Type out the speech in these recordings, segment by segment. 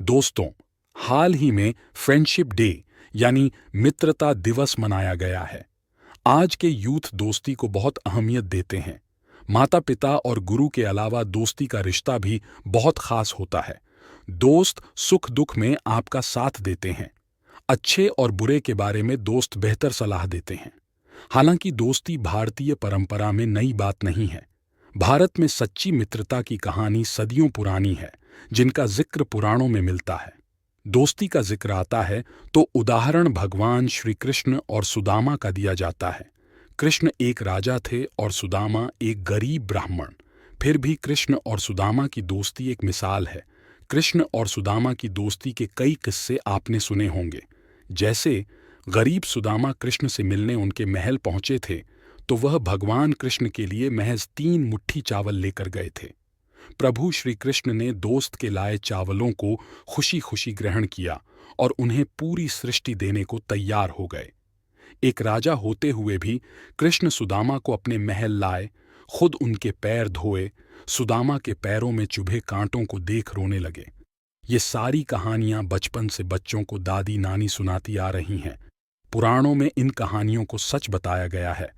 दोस्तों, हाल ही में friendship day यानी मित्रता दिवस मनाया गया है। आज के यूथ दोस्ती को बहुत अहमियत देते हैं। माता पिता और गुरु के अलावा दोस्ती का रिश्ता भी बहुत खास होता है। दोस्त सुख दुख में आपका साथ देते हैं। अच्छे और बुरे के बारे में दोस्त बेहतर सलाह देते हैं। हालांकि दोस्ती भारतीय परंपरा में नई बात नहीं है। भारत में सच्ची मित्रता की कहानी सदियों पुरानी है, जिनका जिक्र पुराणों में मिलता है। दोस्ती का जिक्र आता है तो उदाहरण भगवान श्री कृष्ण और सुदामा का दिया जाता है। कृष्ण एक राजा थे और सुदामा एक गरीब ब्राह्मण। फिर भी कृष्ण और सुदामा की दोस्ती एक मिसाल है। कृष्ण और सुदामा की दोस्ती के कई किस्से आपने सुने होंगे। जैसे गरीब सुदामा कृष्ण से मिलने उनके महल पहुंचे थे तो वह भगवान कृष्ण के लिए महज 3 मुट्ठी चावल लेकर गए थे। प्रभु श्री कृष्ण ने दोस्त के लाए चावलों को खुशी खुशी ग्रहण किया और उन्हें पूरी सृष्टि देने को तैयार हो गए। एक राजा होते हुए भी कृष्ण सुदामा को अपने महल लाए, खुद उनके पैर धोए, सुदामा के पैरों में चुभे कांटों को देख रोने लगे। ये सारी कहानियां बचपन से बच्चों को दादी नानी सुनाती आ रही हैं। पुराणों में इन कहानियों को सच बताया गया है।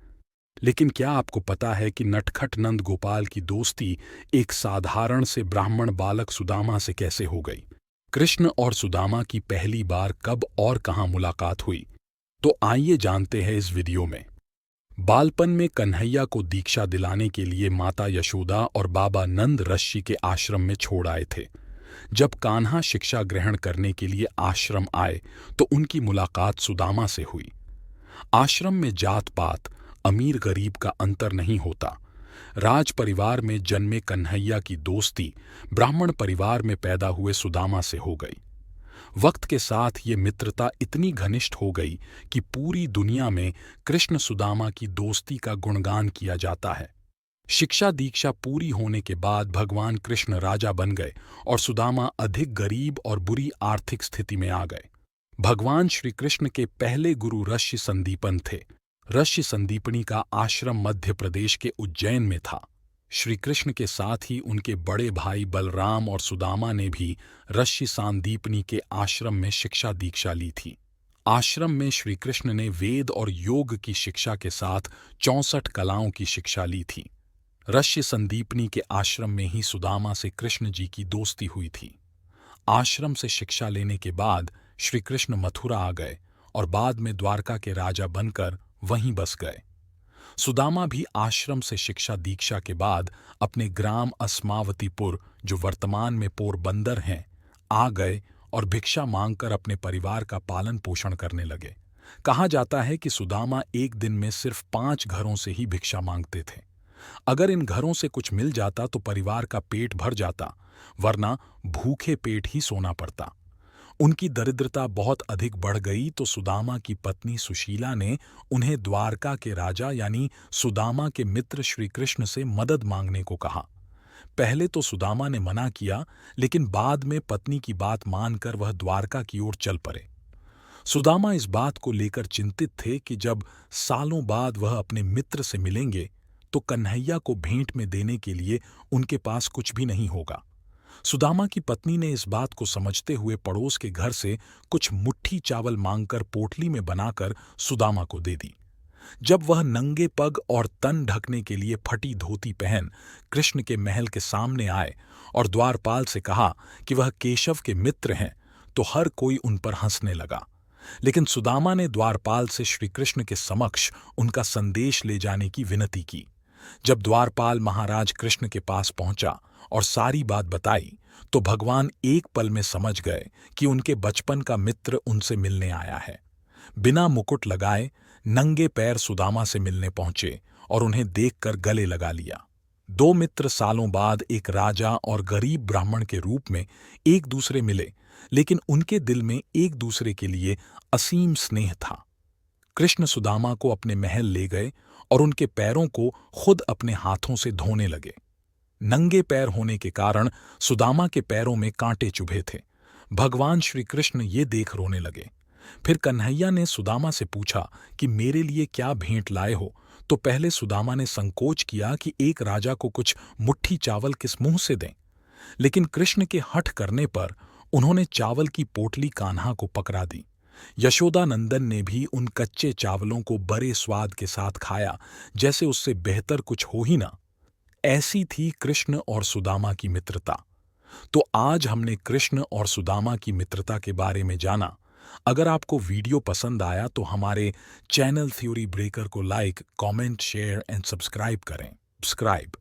लेकिन क्या आपको पता है कि नटखट नंद गोपाल की दोस्ती एक साधारण से ब्राह्मण बालक सुदामा से कैसे हो गई? कृष्ण और सुदामा की पहली बार कब और कहां मुलाकात हुई? तो आइए जानते हैं इस वीडियो में। बालपन में कन्हैया को दीक्षा दिलाने के लिए माता यशोदा और बाबा नंद ऋषि के आश्रम में छोड़ आए थे। जब कान्हा शिक्षा ग्रहण करने के लिए आश्रम आए तो उनकी मुलाकात सुदामा से हुई। आश्रम में जात पात, अमीर गरीब का अंतर नहीं होता। राज परिवार में जन्मे कन्हैया की दोस्ती ब्राह्मण परिवार में पैदा हुए सुदामा से हो गई। वक्त के साथ ये मित्रता इतनी घनिष्ठ हो गई कि पूरी दुनिया में कृष्ण सुदामा की दोस्ती का गुणगान किया जाता है। शिक्षा दीक्षा पूरी होने के बाद भगवान कृष्ण राजा बन गए और सुदामा अधिक गरीब और बुरी आर्थिक स्थिति में आ गए। भगवान श्री कृष्ण के पहले गुरु ऋषि संदीपन थे। ऋषि संदीपनी का आश्रम मध्य प्रदेश के उज्जैन में था। श्री कृष्ण के साथ ही उनके बड़े भाई बलराम और सुदामा ने भी ऋषि संदीपनी के आश्रम में शिक्षा दीक्षा ली थी। आश्रम में श्री कृष्ण ने वेद और योग की शिक्षा के साथ 64 कलाओं की शिक्षा ली थी। ऋषि संदीपनी के आश्रम में ही सुदामा से कृष्ण जी की दोस्ती हुई थी। आश्रम से शिक्षा लेने के बाद श्री कृष्ण मथुरा आ गए और बाद में द्वारका के राजा बनकर वहीं बस गए। सुदामा भी आश्रम से शिक्षा दीक्षा के बाद अपने ग्राम अस्मावतीपुर, जो वर्तमान में पोरबंदर हैं, आ गए और भिक्षा मांगकर अपने परिवार का पालन पोषण करने लगे। कहा जाता है कि सुदामा एक दिन में सिर्फ 5 घरों से ही भिक्षा मांगते थे। अगर इन घरों से कुछ मिल जाता तो परिवार का पेट भर जाता, वरना भूखे पेट ही सोना पड़ता। उनकी दरिद्रता बहुत अधिक बढ़ गई तो सुदामा की पत्नी सुशीला ने उन्हें द्वारका के राजा यानी सुदामा के मित्र श्री कृष्ण से मदद मांगने को कहा। पहले तो सुदामा ने मना किया, लेकिन बाद में पत्नी की बात मानकर वह द्वारका की ओर चल पड़े। सुदामा इस बात को लेकर चिंतित थे कि जब सालों बाद वह अपने मित्र से मिलेंगे तो कन्हैया को भेंट में देने के लिए उनके पास कुछ भी नहीं होगा। सुदामा की पत्नी ने इस बात को समझते हुए पड़ोस के घर से कुछ मुट्ठी चावल मांगकर पोटली में बनाकर सुदामा को दे दी। जब वह नंगे पग और तन ढकने के लिए फटी धोती पहन कृष्ण के महल के सामने आए और द्वारपाल से कहा कि वह केशव के मित्र हैं, तो हर कोई उन पर हंसने लगा। लेकिन सुदामा ने द्वारपाल से श्री कृष्ण के समक्ष उनका संदेश ले जाने की विनती की। जब द्वारपाल महाराज कृष्ण के पास पहुंचा और सारी बात बताई तो भगवान एक पल में समझ गए कि उनके बचपन का मित्र उनसे मिलने आया है। बिना मुकुट लगाए नंगे पैर सुदामा से मिलने पहुंचे और उन्हें देखकर गले लगा लिया। 2 मित्र सालों बाद एक राजा और गरीब ब्राह्मण के रूप में एक दूसरे मिले, लेकिन उनके दिल में एक दूसरे के लिए असीम स्नेह था। कृष्ण सुदामा को अपने महल ले गए और उनके पैरों को खुद अपने हाथों से धोने लगे। नंगे पैर होने के कारण सुदामा के पैरों में कांटे चुभे थे। भगवान श्री कृष्ण ये देख रोने लगे। फिर कन्हैया ने सुदामा से पूछा कि मेरे लिए क्या भेंट लाए हो, तो पहले सुदामा ने संकोच किया कि एक राजा को कुछ मुट्ठी चावल किस मुंह से दें। लेकिन कृष्ण के हठ करने पर उन्होंने चावल की पोटली कान्हा को पकड़ा दी। यशोदा नंदन ने भी उन कच्चे चावलों को बड़े स्वाद के साथ खाया, जैसे उससे बेहतर कुछ हो ही ना। ऐसी थी कृष्ण और सुदामा की मित्रता। तो आज हमने कृष्ण और सुदामा की मित्रता के बारे में जाना। अगर आपको वीडियो पसंद आया तो हमारे चैनल थ्योरी ब्रेकर को like, comment, share and subscribe करें। सब्सक्राइब